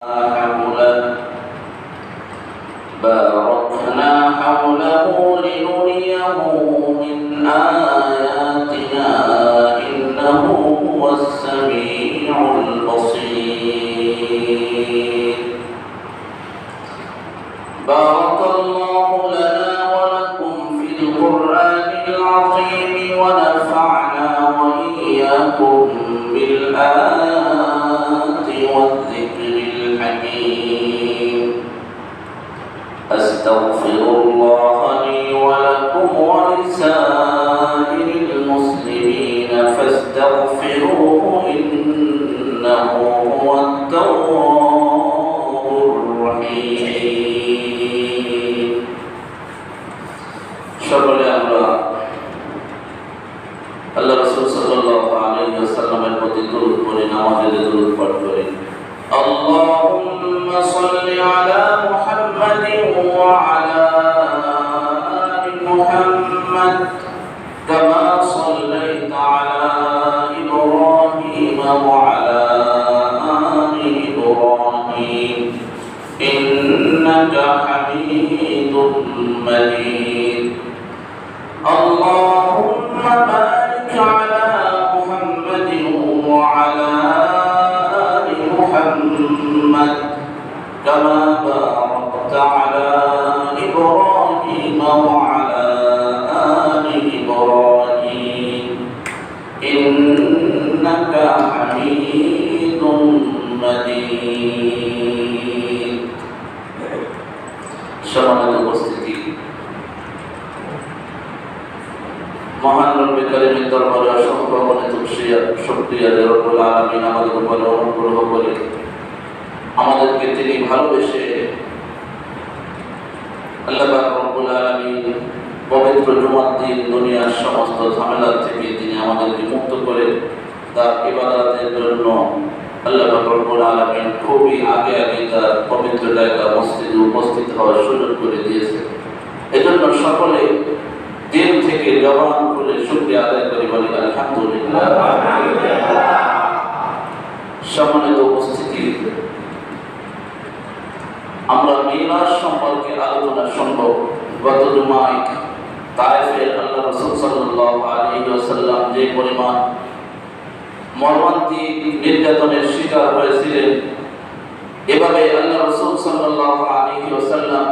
حوله باركنا حوله لنريه من آياتنا إنه هو السميع البصير بارك الله لنا ولكم في القرآن العظيم ونفعنا وإياكم بالآيات والذكر الحكيم أستغفر الله لي ولكم ولسائر المسلمين فاستغفروه إنه هو التواب الرحيم সকলে আমরা আল্লাহ রাসূল সাল্লাল্লাহু আলাইহি ওয়াসাল্লামের প্রতি দরুদ পড়ি, নামাজে দরুদ পাঠ করি। اللهم صل على محمد وعلى آل محمد كما صليت على إبراهيم وعلى آل إبراهيم إنك حميد مجيد اللهم بارك على محمد وعلى آل محمد كما باركت على إبراهيم وعلى آل إبراهيم إنك حميد مجيد সম্মানিত উপস্থিতি, মহান রব্বে কারীমের দরবারে অসংখ্য অগণিত শুকরিয়া যে রব্বুল আলামিন আমাদের উপরে অনুগ্রহ করে আমাদেরকে তিনি ভালোবেসে আল্লাহ পাক রব্বুল আলামিন পবিত্র জুমার দিন দুনিয়ার সমস্ত ঝামেলা থেকে তিনি আমাদেরকে মুক্ত করে তার ইবাদতের জন্য আল্লাহ পাক রব্বুল আলামিন খুবই আগে তার পবিত্র জায়গা মসজিদে উপস্থিত হওয়ার সুযোগ করে দিয়েছে। এজন্য সকলে দিল থেকে জবান খুলে শুকরিয়া আদায় করি, বলি আলহামদুলিল্লাহ। সম্মানিত উপস্থিতি, আমরা মিলাদ সম্পর্কে আলোচনা শুনব। গত জুমায় তায়েফের আল্লাহ রাসূল সাল্লাল্লাহু আলাইহি ওয়াসাল্লাম যে পরিমাণ মর্মান্তিক নির্যাতনের শিকার হয়েছিলেন, এভাবে আল্লাহ রাসূল সাল্লাল্লাহু আলাইহি ওয়াসাল্লাম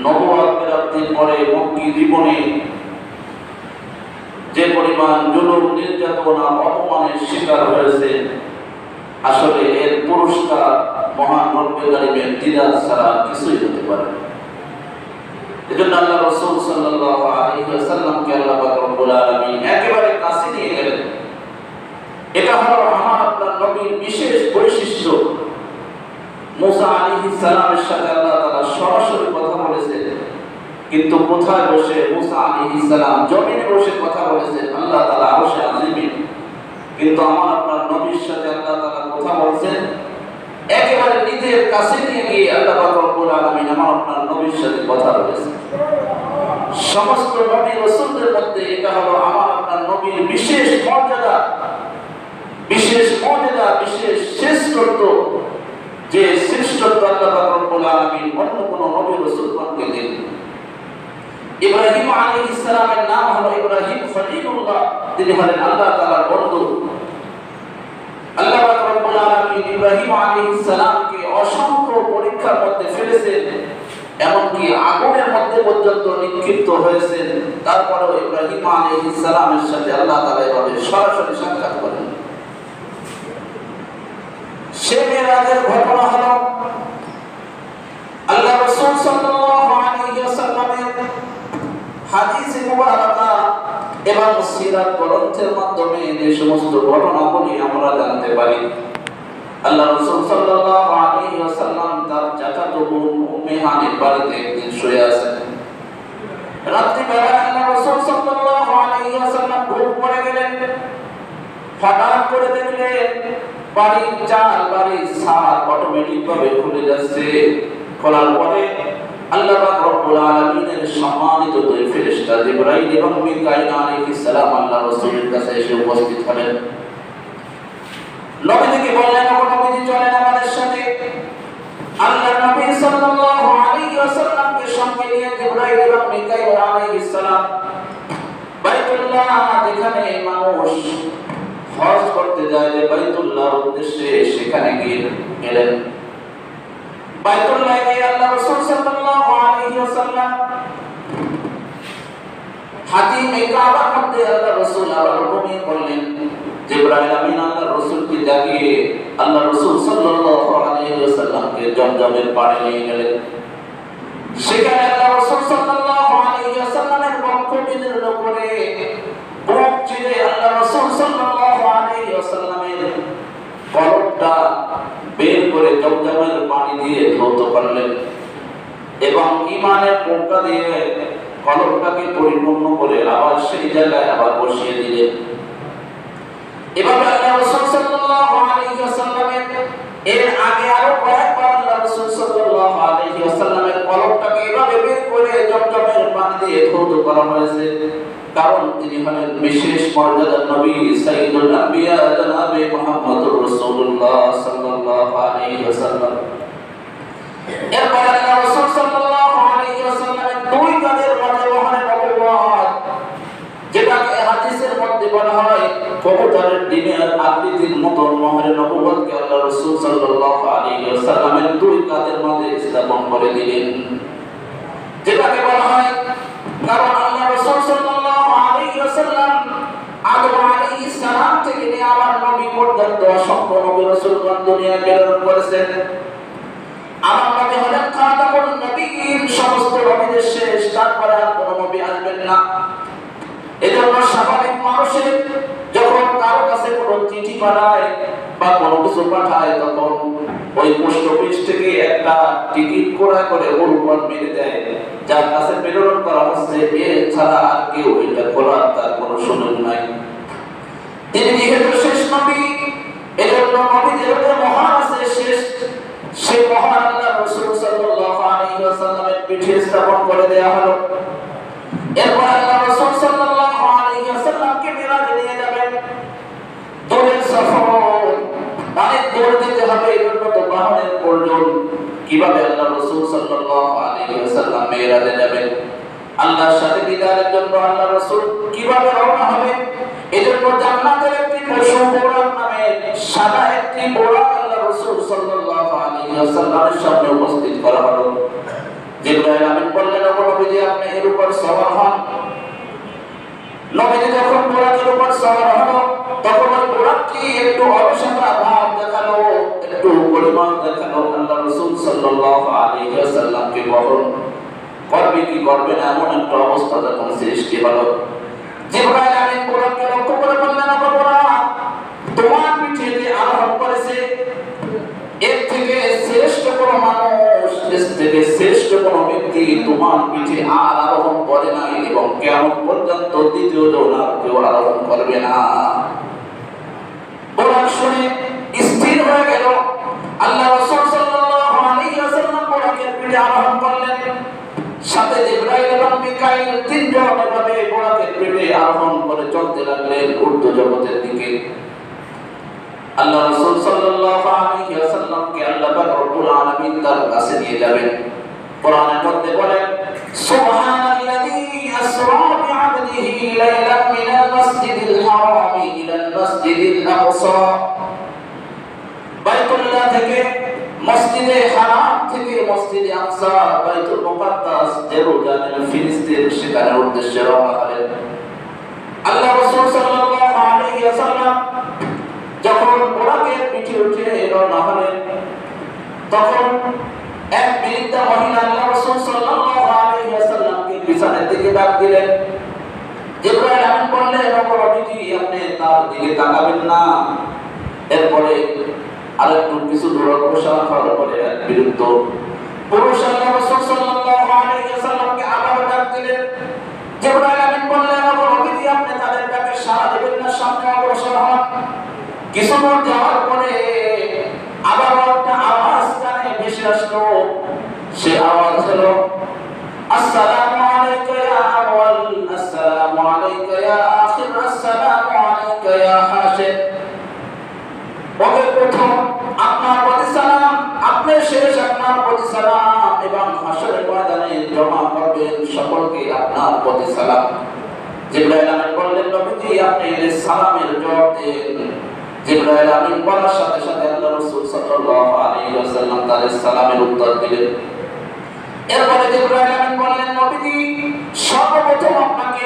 নবুয়ত প্রাপ্তির পরে মক্কি জীবনে যে পরিমাণ জুলুম, নির্যাতন আর অপমানের শিকার হয়েছে, আসলে এর পুরস্কার মহান রব্বে কারীমের দিদার ছাড়া কিছুই হতে পারে না। এজন্য আল্লাহ রাসূল সাল্লাল্লাহু আলাইহি ওয়াসাল্লামকে আল্লাহ পাক রব্বুল আলামিন একেবারে কাছে নিয়ে গেলেন। এটা হলো আমার আপনার নবীর বিশেষ বৈশিষ্ট্য। মুসা আলাইহিস সালামের সাথে আল্লাহ তাআলা সরাসরি কথা বলেছেন, কিন্তু কোথায় বসে? মুসা আলাইহিস সালাম জমিনে বসে কথা বলেছেন, আল্লাহ তাআলা আরশে আজিমে। কিন্তু আমার আপনার নবীর সাথে আল্লাহ তাআলা কথা বলেছেন একেবারে নিজের কাছে নিয়ে গিয়ে। আল্লাহ পাক রব্বুল আলামিন আমার আপনার নবীর সাথে কথা বলেছেন। সমস্ত নবী রাসূলদের মধ্যে এটা হলো আমার আপনার নবীর বিশেষ মর্যাদা, বিশেষ শ্রেষ্ঠত্ব, যে শ্রেষ্ঠত্ব আল্লাহ পাক রব্বুল আলামিন অন্য কোন নবী রাসূলকে দেন। ইব্রাহিম আলাইহিস সালামের নাম হলো ইব্রাহিম খলিলুল্লাহ, তিনি হলেন আল্লাহ তাআলার বন্ধু। আল্লাহ পাক রব্বুল আলামিন ইব্রাহিম আলাইহিস সালামকে অসংখ্য পরীক্ষার মধ্যে ফেলেছেন, এমনকি আগুনের মধ্যে পর্যন্ত নিক্ষিপ্ত হয়েছেন। তারপরেও ইব্রাহিম আলাইহিস সালামের সাথে আল্লাহ তাআলা এভাবে সরাসরি সাক্ষাৎ করেন। সে মেরাজের ঘটনা হলো আল্লাহ রাসূল সাল্লাল্লাহু আলাইহি ওয়াসাল্লামের হাদিসে মুবারাকা এবং সিরাত গ্রন্থের মাধ্যমে যে সমস্ত ঘটনাগুলি আমরা জানতে পারি। আল্লাহ রাসূল সাল্লাল্লাহু আলাইহি ওয়াসাল্লাম তার চাচাতো বোন উম্মে হানির বাড়িতে একদিন শুয়ে আছেন। রাত্রিবেলা আল্লাহ রাসূল সাল্লাল্লাহু আলাইহি ওয়াসাল্লাম ঘুম পড়ে গেলেন। হঠাৎ করে দেখলেন বাড়ির চাল, বাড়ির ছাদ অটোমেটিক ভাবে খুলে যাচ্ছে। খোলার পরে আল্লাহ পাক রব্বুল আলামিনের সম্মানিত দুই ফেরেশতা জিবরাইল এবং মিকাঈল আলাইহিস সালাম আল্লাহর রাসূলের কাছে এসে উপস্থিত হলেন। নবীজিকে বললেন, ও নবীজি চলেন আমাদের সাথে। সাল্লাল্লাহু আলাইহি ওয়াসাল্লামকে সঙ্গে নিয়ে জিবরাইল এবং মিকাইল আলাইহিস সালাম বাইতুল্লাহ, যেখানে মানুষ হজ করতে যায় যে বাইতুল্লাহর উদ্দেশ্যে, সেখানে গেলেন। বাইতুল্লাহ গিয়ে আল্লাহ রাসূল সাল্লাল্লাহু আলাইহি ওয়াসাল্লাম হাতিমে কাবার মধ্যে আল্লাহ রাসূল আবার ঘুমিয়ে পড়লেন। জিবরাইল আমিন আল্লাহ রাসূলকে জাগিয়ে আল্লাহ রাসূল সাল্লাল্লাহু আলাইহি ওয়াসাল্লামকে জমজমের পাড়ে নিয়ে গেলেন। সেখানে আল্লাহ রাসূল সাল্লাল্লাহু আলাইহি ওয়াসাল্লামের বক্ষ বিদীর্ণ করে বুক চিরে আল্লাহ রাসূল সাল্লাল্লাহু আলাইহি ওয়াসাল্লামের কলবটা বের করে জমজমের পানি দিয়ে ধৌত করলেন এবং ঈমানের পোকা দিয়ে কলবটাকে পরিপূর্ণ করে আবার সেই জায়গায় আবার বসিয়ে দিলেন। এভাবে আল্লাহ রাসূল সাল্লাল্লাহু আলাইহি ওয়াসাল্লামের এর আগে আরো কয়েকবার আল্লাহ রাসূল সাল্লাল্লাহু আলাইহি ওয়াসাল্লামের কলবটাকে এভাবে বের করে জমজমের পানি দিয়ে ধৌত করা হয়েছে, কারণ তিনি হলেন বিশেষ মর্যাদার নবী সাইয়্যিদুল আম্বিয়া জনাবে মুহাম্মদুর রাসূলুল্লাহ সাল্লাল্লাহু আলাইহি ওয়াসাল্লাম। এরপর আল্লাহ রাসূল সাল্লাল্লাহু আলাইহি ওয়াসাল্লামের দুই কাঁধের মাঝে মহানে নবুয়ত, যেটাকে হাদিসের মধ্যে বলা হয় কবুতরের ডিমের আকৃতির মতো মহানে নবুয়তকে আল্লাহ রাসূল সাল্লাল্লাহু আলাইহি ওয়াসাল্লামের দুই কাঁধের মাঝে স্থাপন করে দিলেন, যেটাকে বলা হয়, কারণ আল্লাহ রাসূল সাল্লাল্লাহু আলাইহি ওয়াসাল্লাম আদম আলাইহিস সালাম থেকে নিয়ে আমার নবী পর্যন্ত অসংখ্য নবী রাসূলগণ দুনিয়ায় প্রেরণ করেছেন। আমার নবী হলেন খাতামুন নবীয়্যিন, সমস্ত নবীদের শেষ, তারপরে আর কোনো নবী আসবেন না। এজন্য স্বাভাবিক মানুষের যখন কারো কাছে কোনো চিঠি পাঠায় বা কোনো কিছু পাঠায়, তখন ওই পোস্ট অফিস থেকে একটা টিকিট করে ওর উপর মেরে দেয়, যার কাছে প্রেরণ করা হচ্ছে, এছাড়া আর কেউ এটা খোলার তার কোনো সুযোগ নাই। তিনি যেহেতু শেষ নবী, এজন্য নবীদের উপর মহান আছে শেষ, সেই মহান আল্লাহ রাসূল সাল্লাল্লাহু আলাইহি ওয়াসাল্লামের পিঠে স্থাপন করে দেয়া হলো। এরপর আল্লাহ রাসূল সাল্লাল্লাহু আলাইহি ওয়াসাল্লামকে মিরাজে নিয়ে যাবেন। দূরের সফর, অনেক দূর যেতে হবে, এজন্য তো বাহনের প্রয়োজন। কিভাবে আল্লাহ রাসূল সাল্লাল্লাহু আলাইহি ওয়াসাল্লাম মিরাজে যাবেন, আল্লাহর সাথে দিদারের জন্য আল্লাহ রাসূল কিভাবে রওনা হবে, এজন্য জান্নাতের একটি পশু বোরাক নামে সাদা একটি বোরাক আল্লাহ রাসূল সাল্লাল্লাহু আলাইহি ওয়াসাল্লামের সামনে উপস্থিত করা হলো। জিবরাইল আমিন বললেন, ও নবীজি, আপনি এর উপর সওয়ার হন। নবীজি যখন বোরাকের উপর সওয়ার হলো, তখন ওই বোরাকটি একটু অবসাদা ভাব দেখালো, একটু পরিমাণ দেখালো। আল্লাহ রাসূল সাল্লাল্লাহু আলাইহি ওয়াসাল্লামকে বহন করবে কি করবে না এমন একটা অবস্থা যখন সৃষ্টি হলো, জিবরাইল আমিন বোরাককে লক্ষ্য করে বললেন, ও বোরাক, তোমার পিঠে যে আরোহণ করেছে, এর থেকে শ্রেষ্ঠ কোনো মানুষ, এর থেকে শ্রেষ্ঠ কোনো ব্যক্তি তোমার পিঠে আর আরোহণ করে নাই এবং কিয়ামত পর্যন্ত দ্বিতীয় জন আর কেউ আরোহণ করবে না। বোরাক শুনে স্থির হয়ে গেল। আল্লাহ রাসূল সাল্লাল্লাহু আলাইহি ওয়াসাল্লাম বোরাকের পিঠে আরোহণ করলেন, সাথে জিবরাইল এবং মিকাইল তিনজন এভাবে বোরাকের পিঠে আরোহণ করে চলতে লাগলেন ঊর্ধ্ব জগতের দিকে। আল্লাহ রাসূল সাল্লাল্লাহু আলাইহি ওয়াসাল্লামকে আল্লাহ পাক রব্বুল আলামিন তার কাছে নিয়ে যাবেন। কোরআনের মধ্যে বলেন, সুবহানাল্লাযী আসরা বি'আবদিহি লাইলাম মিনাল মাসজিদিল হারামি ইলাল মাসজিদিল আকসা। বাইতুল্লাহ থেকে মসজিদে হারাম থেকে মসজিদে আকসা, বাইতুল মুকাদ্দাস জেরুজালেম ফিলিস্তিন, সেখানে উদ্দেশ্যে রওনা হলেন। আল্লাহ রাসূল সাল্লাল্লাহু আলাইহি ওয়াসাল্লাম যখন বোরাকের পিঠে উঠে রওনা হলেন, তখন এক বৃদ্ধা মহিলা আল্লাহ রাসূল সাল্লাল্লাহু আলাইহি ওয়াসাল্লামকে পিছনের দিকে ডাক দিলেন। জিবরাইল আমিন বললেন, ও নবীজি, আপনি তার দিকে তাকাবেন না। এরপরে আরেকটু কিছু দূর অগ্রসর হওয়ার পরে এক বৃদ্ধ পুরুষ আল্লাহ রাসূল সাল্লাল্লাহু আলাইহি ওয়াসাল্লামকে আবার ডাক দিলেন। জিবরাইল আমিন বললেন, ও নবীজি, আপনি তাদের ডাকে সাড়া দেবেন না, সামনে অগ্রসর হন। কিছু দূর যাওয়ার পরে আবার একটা আওয়াজ কানে ভেসে আসলো। সে আওয়াজ হলো, আসসালামু আলাইকা ইয়া আউয়াল, আসসালামু আলাইকা ইয়া আখির, আসসালামু আলাইকা ইয়া হাশির। ওকে প্রথম আপনার প্রতি সালাম, আপনি শেষ আপনার প্রতি সালাম। জিবরাইল আমিন বললেন নবীজি আপনি এর সালামের জবাব দেন। জিবরাইল আমিন বলার সাথে সাথে আল্লাহ রাসূল সাল্লাল্লাহু আলাইহি ওয়াসাল্লাম তার সালামের উত্তর দিলেন। এরপরে জিবরাইল আমিন বললেন নবীজি সর্বপ্রথম আপনাকে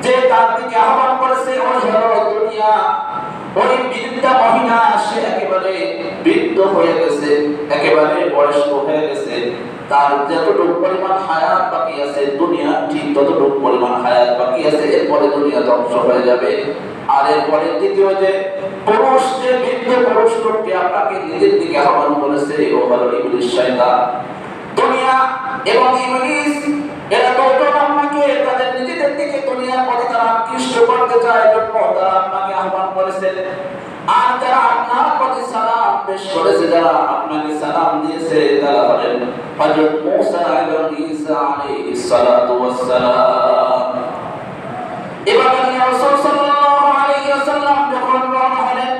যে তার দিকে আহ্বান করেছে ওই হলো দুনিয়া। ওই বৃদ্ধা মহিলা সে একেবারে বৃদ্ধ হয়ে গেছে, একেবারে বয়স্ক হয়ে গেছে, তার যতটুকু পরিমাণ হায়াত বাকি আছে দুনিয়া ঠিক ততটুকু পরিমাণ হায়াত বাকি আছে, এরপরে দুনিয়া ধ্বংস হয়ে যাবে। আর এরপরে দ্বিতীয় যে পুরুষ, যে বৃদ্ধ পুরুষ লোকটি আপনাকে নিজের দিকে আহ্বান করেছে ও হলো ইবলিস শয়তান। দুনিয়া এবং ইবলিস এরা দুজন আপনাকে তাদের নিজেদের দিকে দুনিয়ার পথে তারা আকৃষ্ট করতে চায়, জন্য তারা আপনাকে আহ্বান করেছে। আর যারা আপনার প্রতি সালাম পেশ করেছে, যারা আপনাকে সালাম দিয়েছে, তারা হলেন হযরত মূসা এবং ঈসা আলাইহিস সালাতু ওয়াস সালাম। এবার রাসূল সাল্লাল্লাহু আলাইহি ওয়াসাল্লাম যখন রওনা হলেন,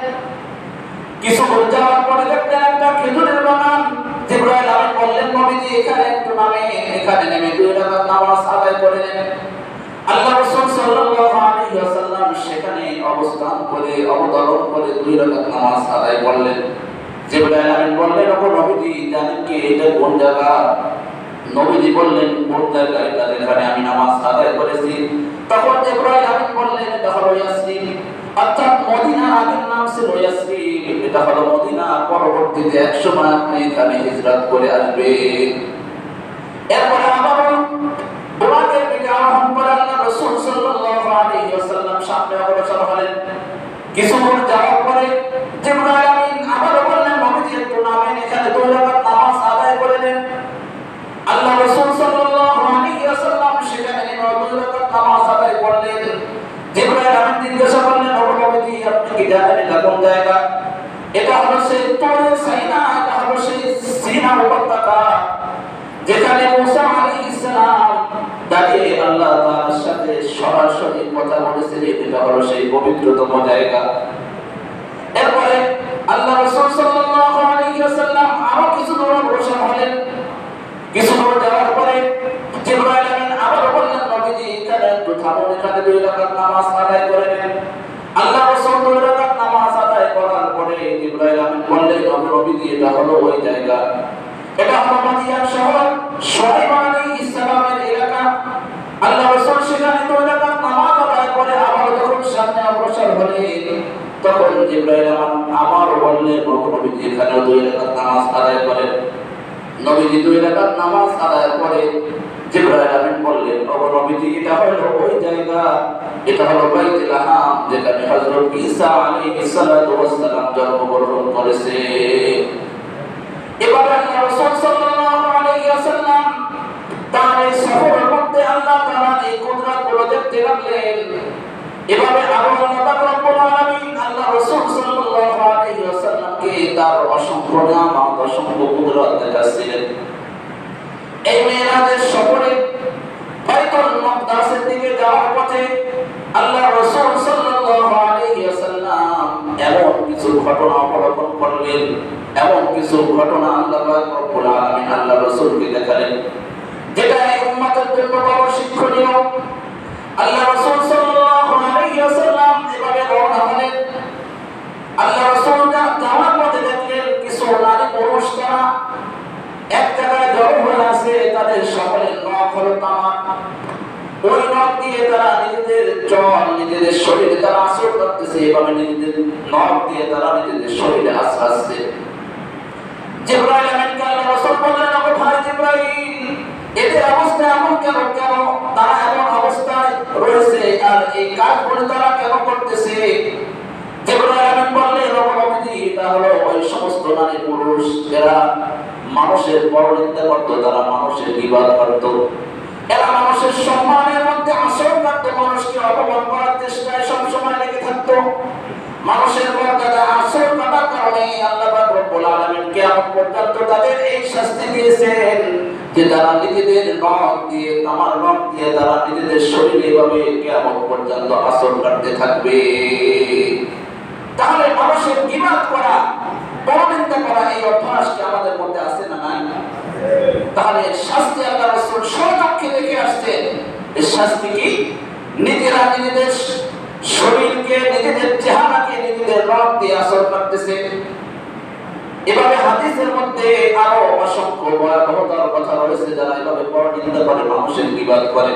কিছু দূর যাওয়ার পরে দেখলেন একটা খেজুরের বাগান। জিবরাইল আমিন বললেন নবীজি এখানে একটু নামেন, এখানে নেমে 2 রাকাত নামাজ আদায় করে নেন। আল্লাহ রাসূল সাল্লাল্লাহু আলাইহি ওয়াসাল্লাম সেখানে অবস্থান করে অবতরণ করে 2 রাকাত নামাজ আদায় করলেন। জিবরাইল আমিন বললেন ওগো নবীজি জানেন কি এটা কোন জায়গা? নবীজি বললেন কোন জায়গা? এটা যেখানে আমি নামাজ আদায় করেছি। তখন জিবরাইল আমিন বললেন এটা হলো ইয়াসরিব, অর্থাৎ মদিনা। আগের নাম ছিল ইয়াসরিব, এটা হলো মদিনা। পরবর্তীতে 1 সময় আপনি এখানে হিজরত করে আসবেন। এরপরে আবারও বুরাকের দিকে আরোহণ করে আল্লাহ রাসূল সাল্লাল্লাহু আলাইহি ওয়াসাল্লাম সামনে অগ্রসর হলেন। কিছু দূর যাওয়ার পরে জিবরাইল আমিন আবারও বললেন নবীজি একটু নামেন, এখানে 2 রাকাত নামাজ আদায় করে নেন। আল্লাহ রাসূল সাল্লাল্লাহু আলাইহি ওয়াসাল্লাম সেখানে নেমে 2 রাকাত নামাজ আদায় করলেন। জিবরাইল আমিন জিজ্ঞাসা করলেন ওগো নবীজি আপনি কি জানেন এটা কোন জায়গা? এটা হলো সেই তুর সাইনা, এটা হলো সেই সিনার উপত্যকা যেখানে মূসা আলাইহিস সালাম দাঁড়িয়ে আল্লাহ তাআলার সাথে সরাসরি কথা বলেছেন। এটা হলো সেই পবিত্রতম জায়গা। এরপরে আল্লাহ রাসূল সাল্লাল্লাহু আলাইহি ওয়াসাল্লাম আরো কিছু দূর অগ্রসর হলেন। কিছু দূর যাওয়ার পরে জিবরাইল আমিন আবার বললেন নবীজি এখানে একটু থামুন, এখানে 2 রাকাত নামাজ আদায় করে নেন। আল্লাহ রাসূল 2 রাকাত নামাজ আদায় করার পরে জিবরাইল আমিন বললেন নবীজি এটা হলো ওই জায়গা, এটা হলো মাদিয়ান শহর, শুআয়ব আলাইহিস সালামের এলাকা। আল্লাহ রাসূল সেখানে 2 রাকাত নামাজ আদায় করে আবার যখন সামনে অগ্রসর হলেন, তখন জিবরাইল আমিন আবার বললেন নবীজি এখানে 2 রাকাত নামাজ আদায় করেন। নবীজি 2 রাকাত নামাজ আদায় করে জিবরাইল আমিন বললেন ওগো নবীজি এটা হলো ওই জায়গা, এটা হলো বাইতুল হারাম যেখানে হযরত ঈসা আলাইহিস সালাতু ওয়াস সালাম জন্মগ্রহণ করেছে। এবার আল্লাহ রাসূল সাল্লাল্লাহু আলাইহি ওয়াসাল্লাম তার এই সফরের মধ্যে আল্লাহ তাআলার এই কুদরতগুলো দেখতে লাগলেন। এভাবে আরো আল্লাহ পাক রব্বুল আলামিন আল্লাহ রাসূল সাল্লাল্লাহু আলাইহি ওয়াসাল্লামকে তার অসংখ্য নিয়ামত, অসংখ্য কুদরত দেখাচ্ছিলেন। এই মেরাজের সফরে বাইতুল মাকদাসের দিকে যাওয়ার পথে আল্লাহ রাসূল সাল্লাল্লাহু আলাইহি ওয়াসাল্লাম এমন কিছু ঘটনা অবলোকন করলেন, এমন কিছু ঘটনা আল্লাহ পাক রব্বুল আলামিন আল্লাহ রাসূলকে দেখালেন যেটা এই উম্মতের জন্য বড় শিক্ষণীয়। আল্লাহ রাসূল সাল্লাল্লাহু আলাইহি ওয়াসাল্লাম এভাবে রওনা হলেন। আল্লাহ রাসূল যাওয়ার পথে দেখলেন কিছু নারী পুরুষ তারা এক জায়গায় জড়ো হয়ে আছে, তাদের সকলের নখ হলো তামা। ওই নখ দিয়ে তারা নিজেদের চল, নিজেদের শরীরে তারা আঁচড় করতেছে, এভাবে নিজেদের নখ দিয়ে তারা নিজেদের শরীরে আঁচড়াচ্ছে। জিবরাইল আমিনকে আল্লাহ রাসূল বললেন ওগো ভাই জিবরাইল এদের অবস্থা এমন কেন? তারা এমন অবস্থায় রয়েছে আর এই কাজগুলো তারা কেন করতেছে? জিবরাইল আমিন বললেন ওগো নবীজি এটা হলো ওই সমস্ত নারী পুরুষ যারা মানুষের পরনিন্দা করত, তারা মানুষের গীবত করত, এরা মানুষের সম্মানের মধ্যে আশ্রয় করত, মানুষকে অপমান করার চেষ্টায় সবসময় লেগে থাকতো। মানুষের মর্যাদা আশ্রয় করার কারণে আল্লাহ পাক রব্বুল আলামিন কিয়ামত পর্যন্ত তাদের এই শাস্তি দিয়েছেন যে তারা নিজেদের নখ দিয়ে, তামার নখ দিয়ে তারা নিজেদের শরীরে এভাবে কিয়ামত পর্যন্ত আশ্রয় করতে থাকবে। তাহলে মানুষের গীবত করা, পরনিন্দা করা এই অভ্যাস কি আমাদের মধ্যে আছে না নাই? তাহলে শাস্তি আল্লাহ রাসূল স্বচক্ষে দেখে আসছেন। এই শাস্তি কি? নিজেরা নিজেদের শরীরকে, নিজেদের চেহারাকে নিজেদের রব দিয়ে আসর করতেছে। এভাবে হাদিসের মধ্যে আরো অসংখ্য ভয়াবহতার কথা রয়েছে, যারা এভাবে পরনিন্দা করে, মানুষের গীবত করে।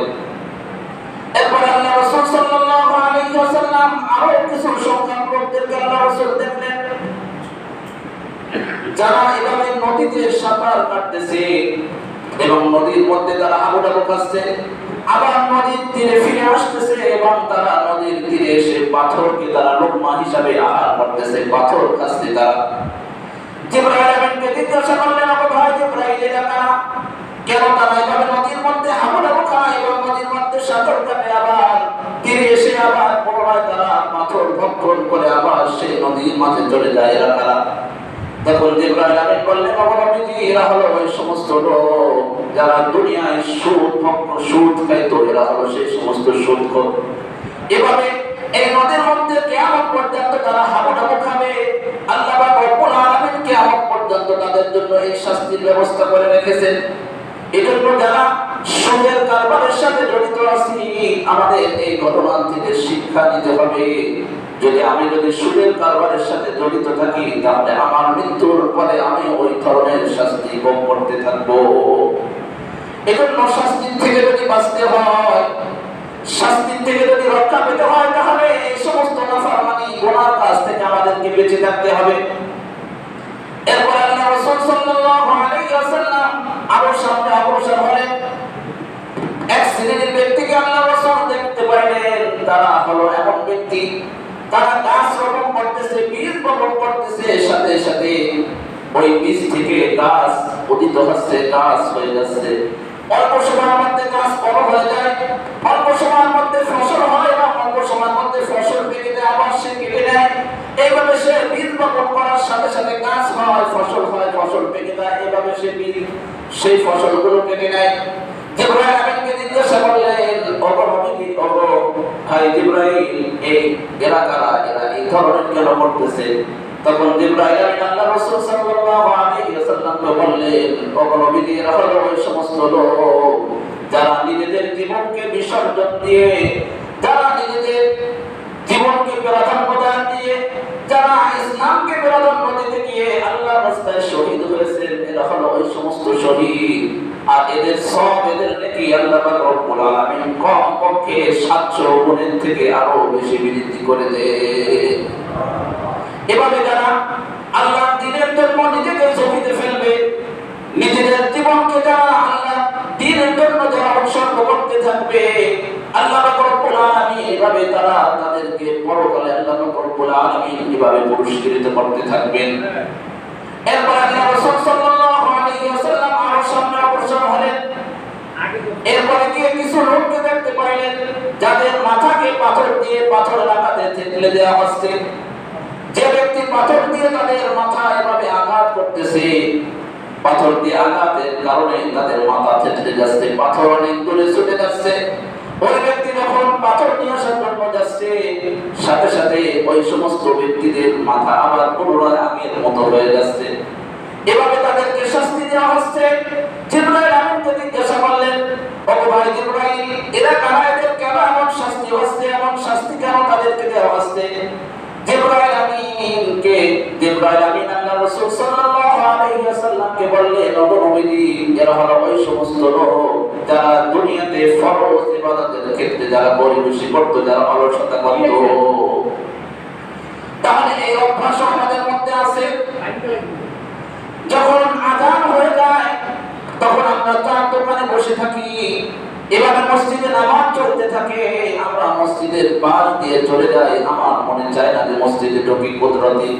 এরপর আল্লাহ রাসূল সাল্লাল্লাহু আলাইহি ওয়াসাল্লাম আরো কিছু সংখ্যক লোকদেরকে আল্লাহ রাসূল দেখলেন, যারা এভাবে নদীতে সাঁতার কাটতেছে এবং নদীর মধ্যে তারা হাবুডাবু খাচ্ছে, আবার নদীর তীরে ফিরে আসতেছে এবং তারা নদীর তীরে এসে পাথরকে তারা লোকমা হিসাবে আহার করতেছে, পাথর খাচ্ছে তারা। জিবরাইল আমিনকে জিজ্ঞাসা করলেন, ও ভাই জিবরাইল, এরা কারা? কেন তারা এভাবে নদীর মধ্যে হাবুডাবু খায় এবং নদীর মধ্যে সাঁতার কাটে, আবার তীরে এসে আবার পুনরায় তারা পাথর ভক্ষণ করে আবার সেই নদীর মাঝে চলে যায়, এরা কারা? তখন জিবরাইল আমিন বললেন, ও নবীজি, এরা হলো ওই সমস্ত লোক যারা দুনিয়ায় সুদ খাইতো, এরা হলো সেই সমস্ত সুদখোর। এভাবে এই নদীর মধ্যে কিয়ামত পর্যন্ত তারা হাবুডাবু খাবে। আল্লাহ পাক রব্বুল আলামিন কিয়ামত পর্যন্ত তাদের জন্য এই শাস্তির ব্যবস্থা করে রেখেছেন। এজন্য যারা সুদের কারবারের সাথে জড়িত আছি, আমাদের এই ঘটনা থেকে শিক্ষা নিতে হবে। আমি যদি সুদের কারবারের সাথে জড়িত থাকি, তাহলে আমার মৃত্যুর পরে আমি ওই ধরনের শাস্তি ভোগ করতে থাকবো। এজন্য শাস্তির থেকে যদি বাঁচতে হয়, শাস্তির থেকে যদি রক্ষা পেতে হয়, তাহলে এই সমস্ত নাফরমানি গুনার কাজ থেকে আমাদেরকে বেঁচে থাকতে হবে। এরপর আল্লাহ রাসূল সাল্লাল্লাহু আলাইহি ওয়াসাল্লাম আরো সামনে অগ্রসর হলেন। এক শ্রেণীর ব্যক্তিকে আল্লাহ রাসূল দেখতে পাইলেন, তারা হলো এমন ব্যক্তি, তারা গাছ রোপণ করতেছে, বীজ বপন করতেছে, সাথে সাথে ওই বীজ থেকে গাছ উদিত হচ্ছে, গাছ হয়ে যাচ্ছে। অল্প সময়ের মধ্যে গাছ বড় হয়ে যায়, অল্প সময়ের মধ্যে ফসল হয় এবং অল্প সময়ের মধ্যে ফসল পেকে যায়, আবার সে কেটে নেয়। এইভাবে সে বীজ বপন করার সাথে সাথে গাছ হয়, ফসল হয়, ফসল পেকে যায়, এইভাবে সে বীজ সেই ফসলগুলো কেটে নেয়। জিবরাইল আমিনকে জিজ্ঞাসা করলেন, ওগো নবী, ওগো ভাই জিবরাইল, এই এরা কারা? এরা এই ধরনের কেন করতেছে? তখন জিবরাইল আমিন আল্লাহ রাসূল সাল্লাল্লাহু আলাইহি ওয়াসাল্লামকে বললেন, ওগো নবী, এরা হলো ওই সমস্ত লোক যারা নিজেদের জীবনকে বিসর্জন দিয়ে, যারা নিজেদের জীবনকে প্রাধান্য দিয়ে, যারা ইসলামকে প্রাধান্য দিতে গিয়ে আল্লাহর রাস্তায় শহীদ হয়েছেন, এরা হলো ওই সমস্ত শহীদ। আর এদের সব, এদের নেকি আল্লাহ পাক রব্বুল আলামিন কমপক্ষে 700 গুণের থেকে আরো বেশি বৃদ্ধি করে দেন। এভাবে যারা আল্লাহর দ্বীনের জন্য নিজেকে ঝুঁকিতে ফেলবে, নিজেদের জীবনকে যারা আল্লাহ দ্বীনের জন্য যারা উৎসর্গ করতে থাকবে, আল্লাহ পাক রব্বুল আলামিন এভাবে তারা তাদেরকে পরকালে আল্লাহ পাক রব্বুল আলামিন এভাবে পুরস্কৃত করতে থাকবেন। এরপর আল্লাহ রাসূল সাল্লাল্লাহু আলাইহি ওয়াসাল্লাম আরো সামনে অগ্রসর হলেন। এরপরে গিয়ে কিছু লোককে দেখতে পাইলেন, যাদের মাথাকে পাথর দিয়ে পাথরের আঘাতে থেতলে দেওয়া হচ্ছে। যে ব্যক্তি পাথর দিয়ে তাদের মাথা এভাবে আঘাত করতেছে, পাথর দিয়ে আঘাতের কারণে তাদের মাথা থেতলে যাচ্ছে, পাথর অনেক দূরে ছুটে যাচ্ছে। ওই ব্যক্তি যখন পাথর নিয়ে আসার জন্য যাচ্ছে, সাথে সাথে ওই সমস্ত ব্যক্তিদের মাথা আবার পুনরায় আগের মতো হয়ে যাচ্ছে। এভাবে তাদেরকে শাস্তি দেওয়া হচ্ছে। জিবরাইল আমিনকে জিজ্ঞাসা করলেন, ও ভাই জিবরাইল, এরা কারা? এদের কেন এমন শাস্তি হচ্ছে? এমন শাস্তি কেন তাদেরকে দেওয়া হচ্ছে? জিবরাইল আমিন আল্লাহ রাসূল সাল্লাল্লাহু আলাইহি ওয়াসাল্লামকে বললেন, ও নবীজি, এরা হলো ওই সমস্ত লোক যারা দুনিয়াতে ফরজ ইবাদতের ক্ষেত্রে যারা বলিবসি করত, যারা অলসতা করত। তাহলে এই অভ্যাস আমাদের মধ্যে আছে। যখন আযান হয়ে যায়, তখন আমরা চার দোকানে বসে থাকি, এভাবে মসজিদে নামাজ চলতে থাকে, আমরা মসজিদের পাশ দিয়ে চলে যাই। আমার মনে চায় না যে মসজিদে ঢুকি, কুদরতি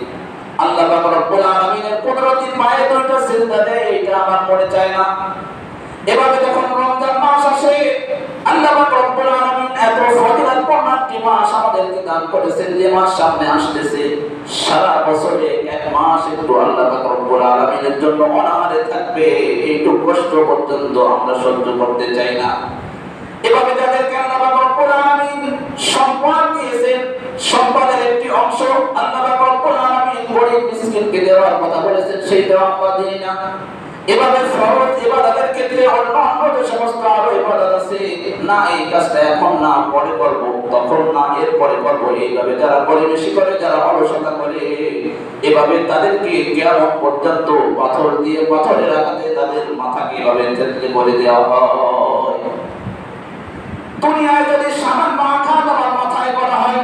আল্লাহ পাক রব্বুল আলামিনের কুদরতি পায়ে দুইটা সিজদা দেই, এটা আমার মনে চায় না। এভাবে যখন রমজান মাস আসে, আল্লাহ পাক রব্বুল আলামিন এত ফজিলতপূর্ণ একটি মাস আমাদেরকে দান করেছেন, যে মাস সামনে আসতেছে, সারা বছরে এক মাস একটু আল্লাহ পাক রব্বুল আলামিনের জন্য অনাহারে থাকবে, এইটুকু কষ্ট পর্যন্ত আমরা সহ্য করতে চাই না। এভাবে যাদেরকে আল্লাহ পাক রব্বুল আলামিন সম্পদ দিয়েছেন, সম্পদের একটি অংশ আল্লাহ পাক রব্বুল আলামিন গরিব মিসকিনকে দেওয়ার কথা বলেছেন, সেইটাও আমরা দিই না। এভাবে ফরজ ইবাদতকে রেখে অন্য যে সমস্ত আরো ইবাদত আছে, না এই কাজটা এখন না পরে করব, তখন না এরপরে করব, এইভাবে যারা পরিবেশি করে, যারা অলসতা করে, এভাবে তাদেরকে কিয়ামত পর্যন্ত পাথর দিয়ে পাথরের আঘাতে তাদের মাথাকে এভাবে থেতলে করে দেওয়া হয়। দুনিয়ায় যদি সামান্য আঘাত আমার মাথায় করা হয়,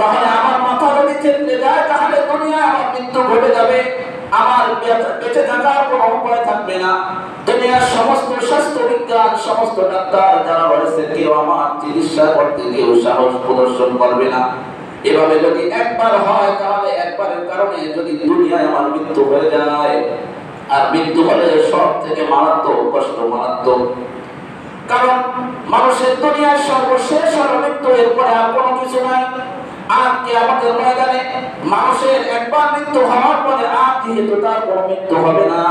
তাহলে আমার মাথা যদি থেতলে যায়, তাহলে দুনিয়ায় আমার মৃত্যু ঘটে যাবে, আমার বেঁচে থাকার কোনো উপায় থাকবে না। দুনিয়ার সমস্ত স্বাস্থ্য বিজ্ঞান, সমস্ত ডাক্তার যারা রয়েছে, কেউ আমার চিকিৎসা করতে কেউ সাহস প্রদর্শন করবে না। এভাবে যদি একবার হয়, তাহলে একবারের কারণে যদি দুনিয়ায় আমার মৃত্যু হয়ে যায়, আর মৃত্যু হলে সব থেকে মারাত্মক কষ্ট, মারাত্মক। কারণ মানুষের দুনিয়ার সর্বশেষ হলো মৃত্যু, এরপরে আর কোনো কিছু নাই। আর কিয়ামতের ময়দানে মানুষের একবার মৃত্যু হওয়ার পরে আর যেহেতু তার কোনো মৃত্যু হবে না,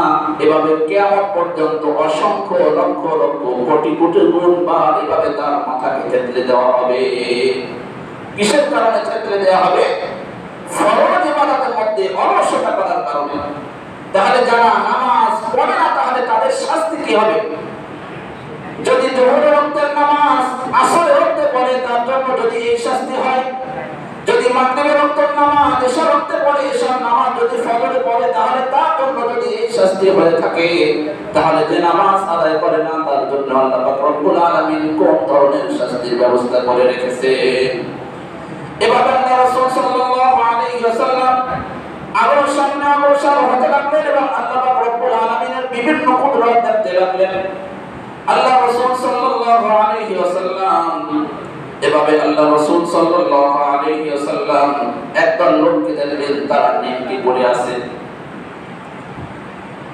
এভাবে কিয়ামত পর্যন্ত অসংখ্য লক্ষ লক্ষ কোটি কোটি গুণবার এভাবে তার মাথাকে থেতলে দেওয়া হবে। কিসের কারণে থেতলে দেওয়া হবে? ফরজ ইবাদতের মধ্যে অলসতা করার কারণে। তাহলে যারা নামাজ পড়ে না, তাহলে তাদের শাস্তি কি হবে? যদি জোহরের ওয়াক্তের নামাজ আসরের ওয়াক্তে পড়ে, তার জন্য যদি এই শাস্তি হয়, যদি মাগরিবের ওয়াক্তের নামাজ এশার ওয়াক্তে পড়ে, এশার নামাজ যদি ফজরে পড়ে, তাহলে তার জন্য যদি এই শাস্তি হয়ে থাকে, তাহলে যে নামাজ আদায় করে না, তার জন্য আল্লাহ পাক রব্বুল আলামিন কোন ধরনের শাস্তির ব্যবস্থা করে রেখেছে। এভাবে আল্লাহ রাসূল সাল্লাল্লাহু আলাইহি ওয়াসাল্লাম আরো সামনে অগ্রসর হতে লাগলেন এবং আল্লাহ পাক রব্বুল আলামিনের বিভিন্ন কুদরত দেখতে লাগলেন। আল্লাহ রাসূল সাল্লাল্লাহু আলাইহি ওয়াসাল্লাম এভাবে আল্লাহ রাসূল সাল্লাল্লাহু আলাইহি ওয়াসাল্লাম একদল লোককে দেখলেন, তারা নেকি পরে আছে,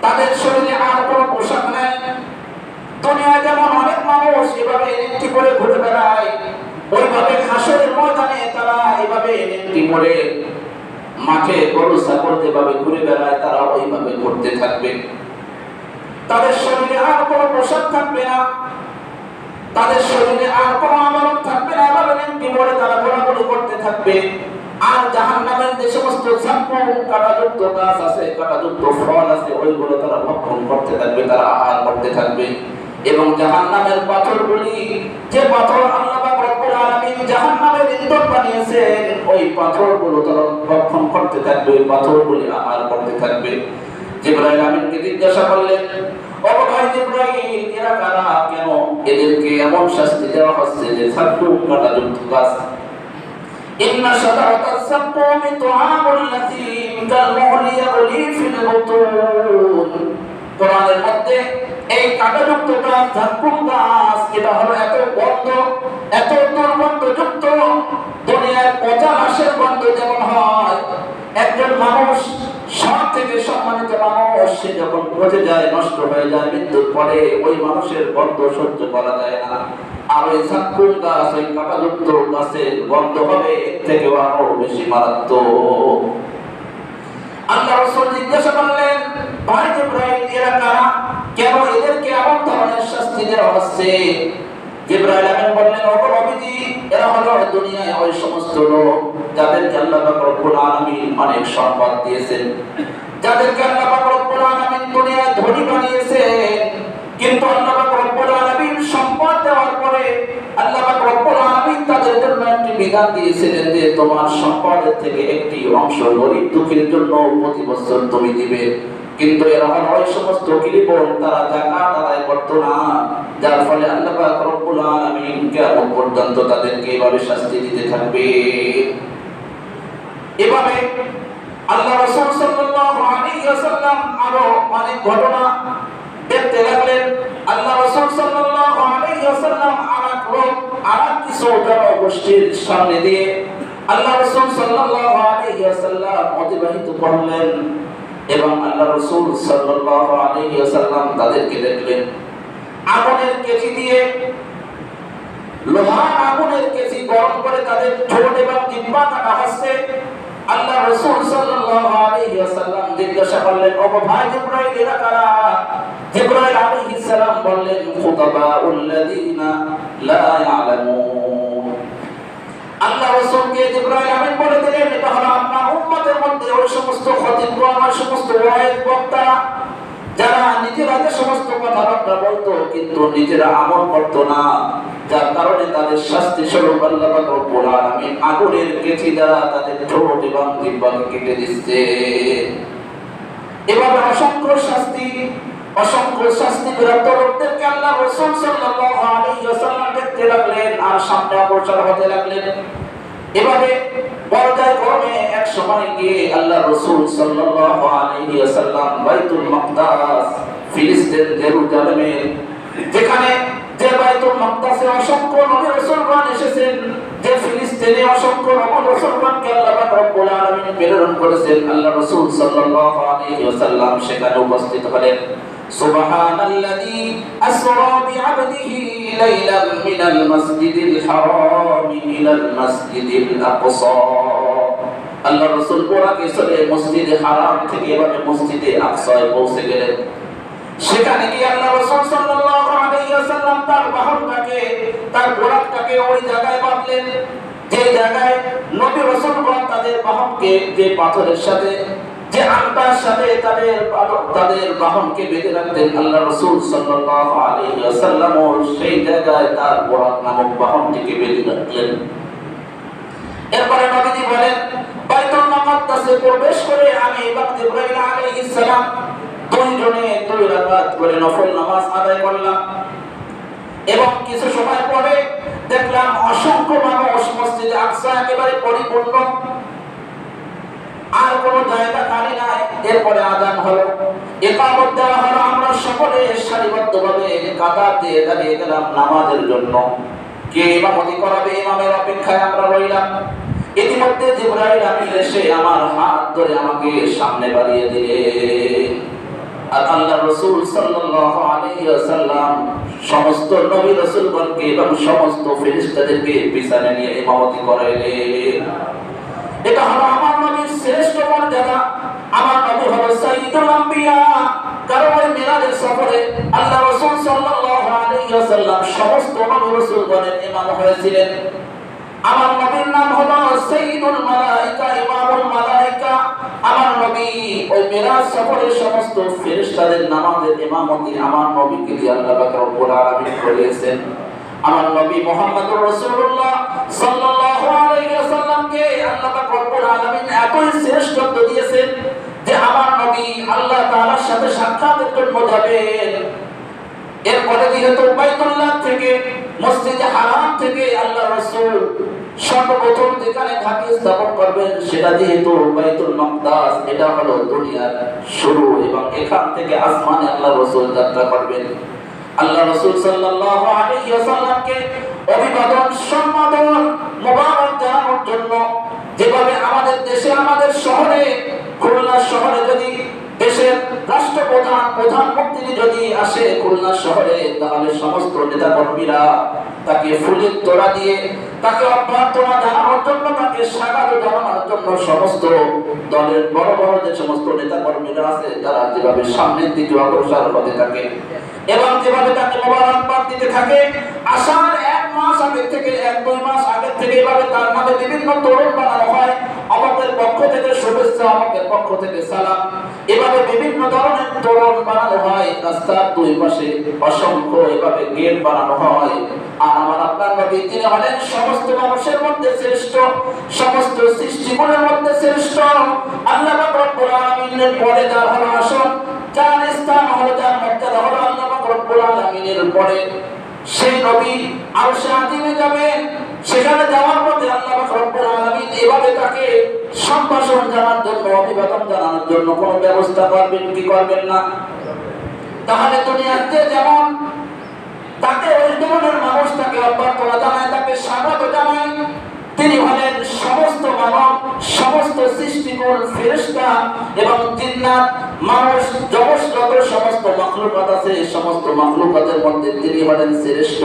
তাদের শরীরে আর কোনো পোশাক নাই। দুনিয়ায় যেমন অনেক মানুষ এভাবে নেকি পরে ঘুরে বেড়ায়, ওইভাবে হাসরের ময়দানে তারা এভাবে নেকি পরে মাঠে গরু ছাগল যেভাবে ঘুরে বেড়ায়, তারা ওইভাবে ঘুরতে থাকবে। তাদের শরীরে আর কোনো পোশাক থাকবে না, তাদের শরীরে আর কোনো আবরণ থাকবে না, এভাবে নেকি পরে তারা ঘোরাঘুরি করতে থাকবে। আর জাহান্নামের যে সমস্ত ঝাঁকুর কাঁটাযুক্ত গাছ আছে, কাঁটাযুক্ত ফল আছে, ওইগুলো তারা ভক্ষণ করতে থাকবে, তারা আহার করতে থাকবে। এবং জাহান্নামের পাথরগুলি, যে পাথর আল্লাহ পাক রব্বুল আলামিন জাহান্নামের ইন্ধন বানিয়েছেন, ওই পাথরগুলো তারা ভক্ষণ করতে থাকবে, ওই পাথরগুলি আহার করতে থাকবে। জিবরাইল আমিনকে জিজ্ঞাসা করলেন, ও ভাই জিবরাইল, এরা কারা? কেন এদেরকে এমন শাস্তি দেওয়া হচ্ছে যে ঝাঁকুর কাঁটাযুক্ত গাছ? ইন্না শাজারাতাস সাক্কুমি তুআমুল লাযীম কাল-মুহলি ইয়াগলি ফিল বুতুন। কোরআনের মধ্যে এই কাঁটাযুক্ত গাছ, ঝাঁকুর গাছ, এটা হলো এত গন্ধ, এত দুর্গন্ধযুক্ত, দুনিয়ার পচা লাশের গন্ধ যেমন হয়। একজন মানুষ, সব থেকে সম্মানিত মানুষ, সে যখন পচে যায়, নষ্ট হয়ে যায়, মৃত্যুর পরে ওই মানুষের গন্ধ সহ্য করা যায় না। আর ওই ঝাঁকুর গাছ, ওই কাঁটাযুক্ত গাছের গন্ধ হবে এর থেকেও আরো বেশি মারাত্মক। আল্লাহ রাসূল জিজ্ঞাসা করলেন, ভাই জিবরাইল, এরা কারা? কেন এদেরকে এমন ধরনের শাস্তি দেওয়া হচ্ছে? জিবরাইল আমিন বললেন, ও নবীজি, এরা হলো দুনিয়ায় ওই সমস্ত লোক যাদেরকে আল্লাহ পাক রব্বুল আলামিন অনেক সম্পদ দিয়েছেন, যাদেরকে আল্লাহ পাক রব্বুল আলামিন দুনিয়ায় ধনী বানিয়েছেন। কিন্তু আল্লাহ পাক রব্বুল আলামিন সম্পদ দেওয়ার পরে আল্লাহ পাক রব্বুল আলামিন তাদের জন্য একটি বিধান দিয়েছিলেন যে তোমার সম্পদের থেকে একটি অংশ গরীব দুঃখীর জন্য প্রতি বছর তুমি দিবে। কিন্তু এরা হলো ওই সমস্ত কৃপণ, তারা যাকাত আদায় করতো না, যার ফলে আল্লাহ পাক রব্বুল আলামিন কিয়ামত পর্যন্ত তাদেরকে এভাবে শাস্তি দিতে থাকবে। এভাবে আল্লাহ রাসূল সাল্লাল্লাহু আলাইহি ওয়াসাল্লাম আরো অনেক ঘটনা দেখতে লাগলেন। আল্লাহ রাসূল সাল্লাল্লাহু আলাইহি ওয়াসাল্লাম আরেক কিছু জনগোষ্ঠীর সামনে দিয়ে আল্লাহ রাসূল সাল্লাল্লাহু আলাইহি ওয়াসাল্লাম অতিবাহিত করলেন এবং আল্লাহ রাসূল সাল্লাল্লাহু আলাইহি ওয়াসাল্লাম তাদেরকে দেখলেন আগুনের কেচি দিয়ে, লোহার আগুনের কেচি গরম করে তাদের ঠোঁট এবং জিহ্বা কাটা হচ্ছে। আল্লাহ রাসূল সাল্লাল্লাহু আলাইহি ওয়াসাল্লাম জিজ্ঞাসা করলেন, ও ভাই জিবরাইল, এরা কারা? জিবরাইল আলাইহিস সালাম বললেন, খুতাবাউল্লাযীনা লা ইয়ালামুন। আল্লাহ রাসূলকে জিবরাইল আমিন বলে দিলেন, এটা হলো আপনার উম্মতের মধ্যে ওই সমস্ত খতিবগণ, ওই সমস্ত ওয়াইজ বক্তারা যারা নিজেরা সমস্ত কথাবার্তা বলতো কিন্তু নিজেরা আমল করতো না, যার কারণে তাদের শাস্তি স্বরূপ আল্লাহ পাক রব্বুল আলামিন আগুনের কেচি দ্বারা তাদের ঠোঁট এবং জিহ্বাকে কেটে দিচ্ছে। এভাবে অসংখ্য শাস্তি প্রাপ্ত লোকদেরকে আল্লাহ রাসূল সাল্লাল্লাহু আলাইহি ওয়াসাল্লাম দেখতে লাগলেন আর সামনে অগ্রসর হতে লাগলেন। এভাবে পর্যায়ক্রমে এক সময় গিয়ে আল্লাহ রাসূল সাল্লাল্লাহু আলাইহি ওয়াসাল্লাম বাইতুল মাকদাস, ফিলিস্তিন জেরুজালেমে, যেখানে যে বাইতুল মাকদাসে অসংখ্য নবী রাসূলগণ এসেছেন, যে ফিলিস্তিনে অসংখ্য নবী রাসূলগণকে আল্লাহ পাক রব্বুল আলামিন প্রেরণ করেছেন, আল্লাহ রাসূল সাল্লাল্লাহু আলাইহি ওয়াসাল্লাম সেখানে উপস্থিত হলেন। সুবহানাল্লাযী আসরা বিআবদিহি লাইলাম মিনাল মাসজিদিল হারাম ইলাল মাসজিদিল আকসা। আল্লাহ রাসূল বুরাকে চলে মসজিদে হারাম থেকে এভাবে মসজিদে আকসায় পৌঁছে গেলেন। সেখানে গিয়ে আল্লাহ রাসূল সাল্লাল্লাহু আলাইহি ওয়াসাল্লাম তার বাহনটাকে, তার বুরাকটাকে ওই জায়গায় বাঁধলেন যে জায়গায় নবী রাসূলগণ তাদের বাহনকে যে পাথরের সাথে, যে আংটার সাথে তাদের বাহনকে বেঁধে রাখতেন, আল্লাহ রাসূল সাল্লাল্লাহু আলাইহি ওয়াসাল্লাম সেই জায়গায় তার বুরাক নামক বাহনটিকে বেঁধে রাখলেন। এরপরে নবীজি বলেন, বাইতুল মুকাদ্দাসে প্রবেশ করে আমি এবং জিবরাইল আলাইহিস সালাম দুইজনে 2 রাকাত করে নফল নামাজ আদায় করলাম এবং কিছু সময় পরে দেখলাম অসংখ্য মানুষ মসজিদে আকসা একেবারে পরিপূর্ণ, আর কোনো জায়গা খালি নাই। এরপরে আযান হলো, ইকামত দেওয়া হলো, আমরা সকলে সারিবদ্ধভাবে কাতার দিয়ে দাঁড়িয়ে গেলাম নামাজের জন্য। কে ইমামতি করাবে, ইমামের অপেক্ষায় আমরা রইলাম। ইতিমধ্যে জিবরাইল আমিন এসে আমার হাত ধরে আমাকে সামনে বাড়িয়ে দিলেন। আর আল্লাহ রাসূল সাল্লাল্লাহু আলাইহি ওয়াসাল্লাম সমস্ত নবী রাসূলগণকে এবং সমস্ত ফেরেশতাদেরকে পিছনে নিয়ে ইমামতি করাইলেন। এটা হলো আমার নবীর শ্রেষ্ঠ মর্যাদা। আমার নবী হলো সাইয়্যিদুল আম্বিয়া। কারণ ওই মিরাজের সফরে আল্লাহ রাসূল সাল্লাল্লাহু আলাইহি ওয়াসাল্লাম সমস্ত নবী রাসূলগণের ইমাম হয়েছিলেন। আমার নবীর নাম হলো সাইয়্যিদুল মালায়েকা, ইমামুল মালায়েকা। আমার নবী ওই মিরাজ সফরে সমস্ত ফেরেশতাদের নামাজের ইমামতি আমার নবীকে দিয়ে আল্লাহ পাক রব্বুল আলামিন করিয়েছেন। আমার নবী মুহাম্মদুর রাসূলুল্লাহ সাল্লাল্লাহু আলাইহি ওয়াসাল্লামকে আল্লাহ পাক রব্বুল আলামিন এতই শ্রেষ্ঠত্ব দিয়েছেন যে আমার নবী আল্লাহ তাআলার সাথে সাক্ষাতের জন্য যাবেন। এরপরে যেহেতু বাইতুল্লাহ থেকে, মসজিদে হারাম থেকে আল্লাহ রাসূল সর্বপ্রথম যেখানে ঘাঁটি স্থাপন করবেন সেটা যেহেতু বাইতুল মাকদাস, এটা হলো দুনিয়ার শুরু এবং এখান থেকে আসমানে আল্লাহ রাসূল যাত্রা করবেন। আল্লাহ রাসূল সাল্লাল্লাহু আলাইহি ওয়াসাল্লামকে অভিবাদন, সম্মাননা, মোবারক জানানোর জন্য যেভাবে আমাদের দেশে, আমাদের শহরে, খুলনা শহরে যদি দেশের রাষ্ট্রপ্রধান, প্রধানমন্ত্রী যদি আসে খুলনা শহরে, তাহলে সমস্ত নেতাকর্মীরা তাকে ফুলের তোড়া দিয়ে তাকে অভ্যর্থনা জানানোর জন্য, তাকে স্বাগত জানানোর জন্য সমস্ত দলের বড় বড় যে সমস্ত নেতাকর্মীরা আছে তারা যেভাবে সামনের দিকে অগ্রসর হতে থাকে এবং যেভাবে তাকে মোবারকবাদ দিতে থাকে, আসার 1 মাস আগে থেকে, 1-2 মাস আগে থেকে এভাবে তার নামে বিভিন্ন তোরণ বানানো হয়। আমাদের পক্ষ থেকে শুভেচ্ছা, আমাদের পক্ষ থেকে সালাম, এভাবে বিভিন্ন ধরনের তোরণ বানানো হয়। রাস্তার 2 পাশে অসংখ্য এভাবে গেট বানানো হয়। আর আমার আপনার নবী তিনি হলেন সমস্ত মানুষের মধ্যে শ্রেষ্ঠ, সমস্ত সৃষ্টিগুলোর মধ্যে শ্রেষ্ঠ। আল্লাহ পাক রব্বুল আলামিনের পরে যার হলো আসন, যার স্থান হলো, যার মর্যাদা হলো আল্লাহ পাক রব্বুল আলামিনের পরে, সেই নবী আরশে আযিমে যাবেন। সেখানে যাওয়ার পথে আল্লাহ পাক রব্বুল আলামিন এভাবে তাকে সম্ভাষণ জানানোর জন্য, অভিবাদন জানানোর জন্য কোনো ব্যবস্থা করবেন কি করবেন না? তাহলে দুনিয়াতে যেমন তাকে ওই ধরনের মানুষ তাকে অভ্যর্থনা জানায়, তাকে স্বাগত জানায়, তিনি হলেন সমস্ত মানব, সমস্ত সৃষ্টিকুল, ফেরেশতা এবং জিন্নাত, মানুষ, জগৎ যত সমস্ত মাখলুকাত আছে, সমস্ত মাখলুকাতের মধ্যে তিনি হলেন শ্রেষ্ঠ।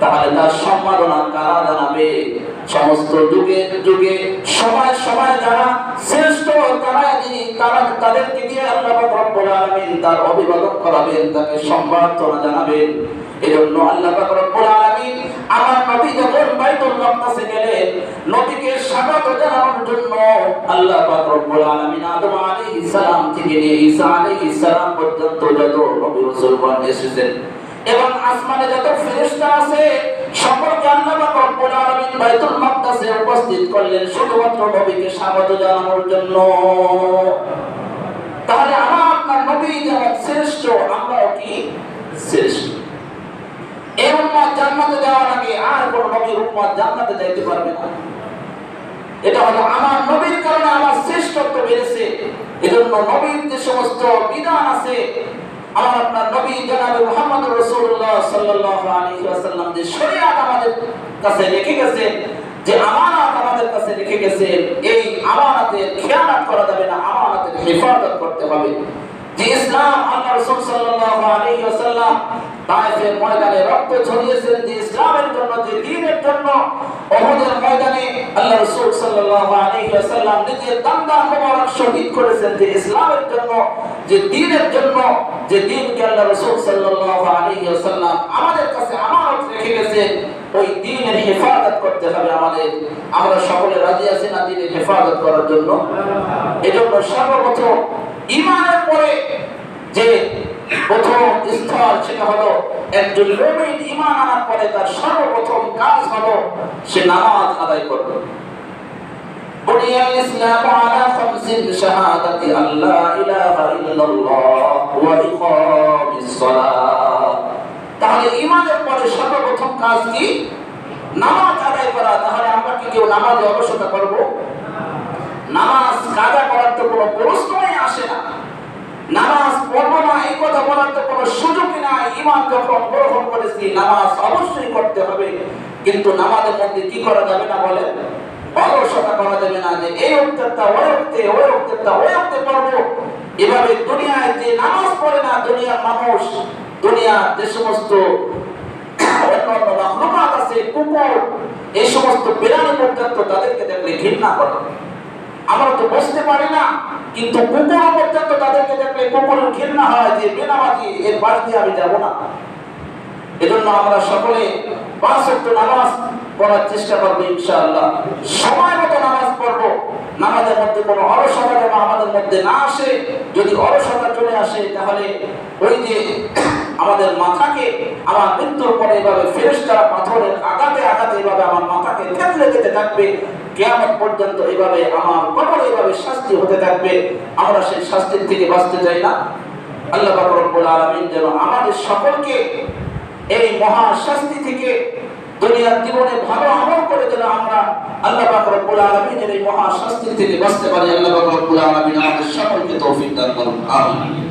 তাহলে তার সম্মাননা কারা জানাবে? সমস্ত যুগে যুগে সময় সময় যারা শ্রেষ্ঠ তারা তাদেরকে দিয়ে আল্লাহ পাক রব্বুল আলামিন তার অভিবাদন করাবেন, তাকে সম্বর্ধনা জানাবেন। এজন্য আল্লাহ পাক রব্বুল আলামিন আমার নবী যখন বাইতুল মাকদাসে গেলেন, নবীকে স্বাগত জানানোর জন্য আল্লাহ পাক রব্বুল আলামিন আদম আলাইহিস সালাম থেকে নিয়ে ঈসা আলাইহিস সালাম পর্যন্ত যত নবী রাসূলগণ এসেছেন এবং আসমানে যত ফেরেশতা আছে সকলকে আল্লাহ পাক রব্বুল আলামিন বাইতুল মাকদাসে উপস্থিত করলেন শুধুমাত্র নবীকে স্বাগত জানানোর জন্য। তাহলে আমার আপনার নবী যেমন শ্রেষ্ঠ, আমরাও কি শ্রেষ্ঠ। এই উম্মত জান্নাতে যাওয়ার আগে আর কোন নবীর উম্মত জান্নাতে যাইতে পারবে না। এটা হলো আমার নবীর কারণে আমার শ্রেষ্ঠত্ব বেড়েছে। এজন্য নবীর যে সমস্ত বিধান আছে, আমার আপনার নবী জনাবে মুহাম্মদুর রাসূলুল্লাহ সাল্লাল্লাহু আলাইহি ওয়াসাল্লাম যে শরীয়ত আমাদের কাছে রেখে গেছেন, যে আমানত আমাদের কাছে রেখে গেছেন, এই আমানতের খেয়ানত করা যাবে না, আমানতের হেফাজত করতে হবে। যে ইসলাম আল্লাহ রাসূল সাল্লাল্লাহু আলাইহি ওয়াসাল্লাম তায়েফের ময়দানে রক্ত ঝরিয়েছেন, যে ইসলামের জন্য, যে দ্বীনের জন্য উহুদের ময়দানে আল্লাহ রাসূল সাল্লাল্লাহু আলাইহি ওয়াসাল্লাম নিজের দান মোবারক শহীদ করেছেন, যে ইসলামের জন্য, যে দ্বীনের জন্য, যে দ্বীনকে আল্লাহ রাসূল সাল্লাল্লাহু আলাইহি ওয়াসাল্লাম আমাদের কাছে আমানত রেখে গেছেন, ওই দ্বীনের হেফাজত করতে হবে আমাদের। আমরা সকলে রাজি আছি না দ্বীনের হেফাজত করার জন্য? এজন্য সর্বপ্রথম ঈমানের পরে যে প্রথম স্তর সেটা হলো একজন মুমিন ঈমান আনার পরে তার সর্বপ্রথম কাজ হলো সে নামাজ আদায় করবে। বুনিয়াল ইসলামু আলা খামসিন শাহাদাতি আল্লা ইলাহা ইল্লাল্লাহ ওয়া ইকামিস সালাত। তাহলে ঈমানের পরে সর্বপ্রথম কাজ কি? নামাজ আদায় করা। তাহলে আমরা কি কেউ নামাজে অলসতা করব? নামাজ কাজা করার তো কোনো প্রশ্নই আসে না। নামাজ পড়বো না এই কথা বলার তো কোনো সুযোগই নাই। ঈমান যখন গ্রহণ করেছি নামাজ অবশ্যই করতে হবে, কিন্তু নামাজের মধ্যে কি করা যাবে না বলে? অলসতা করা যাবে না, যে এই ওয়াক্তটা ওই ওয়াক্তে, ওই ওয়াক্তটা ওই ওয়াক্তে পড়বো। এভাবে দুনিয়ায় যে নামাজ পড়ে না, দুনিয়ার মানুষ, দুনিয়ার যে সমস্ত অন্যান্য মাখলুকাত আছে, কুকুর, এই সমস্ত প্রাণী পর্যন্ত তাদেরকে দেখলে ঘৃণা করে। আমরা তো বুঝতে পারি না, কিন্তু কুকুর পর্যন্ত তাদেরকে দেখলে কুকুরের ঘৃণা হয়, যে বেনামাজি এর পাশ দিয়ে আমি যাব না। এজন্য আমরা সকলে 5 ওয়াক্ত নামাজ পড়ার চেষ্টা করবো ইনশাআল্লাহ। সময় মতো নামাজ পড়বো। নামাজের মধ্যে কোনো অলসতা যেন আমাদের মধ্যে না আসে। যদি অলসতা চলে আসে তাহলে ওই যে আমাদের মাথাকে আমার মৃত্যুর পরে এভাবে ফেরেশতারা পাথরের আঘাতে আঘাতে এভাবে আমার মাথাকে থেতলে যেতে থাকবে, কিয়ামত পর্যন্ত এভাবে আমার কবরে এভাবে শাস্তি হতে থাকবে। আমরা সেই শাস্তির থেকে বাঁচতে চাই না। আল্লাহ পাক রব্বুল আলামিন যেন আমাদের সকলকে এই মহা শাস্তি থেকে দুনিয়ার জীবনে ভালো আমল করে যেন আমরা আল্লাহ পাক রব্বুল আলামিনের এই মহা শাস্তি থেকে বাঁচতে পারি। আল্লাহ পাক রব্বুল আলামিন আমাদের সকলকে তৌফিক দান করুন। আমিন।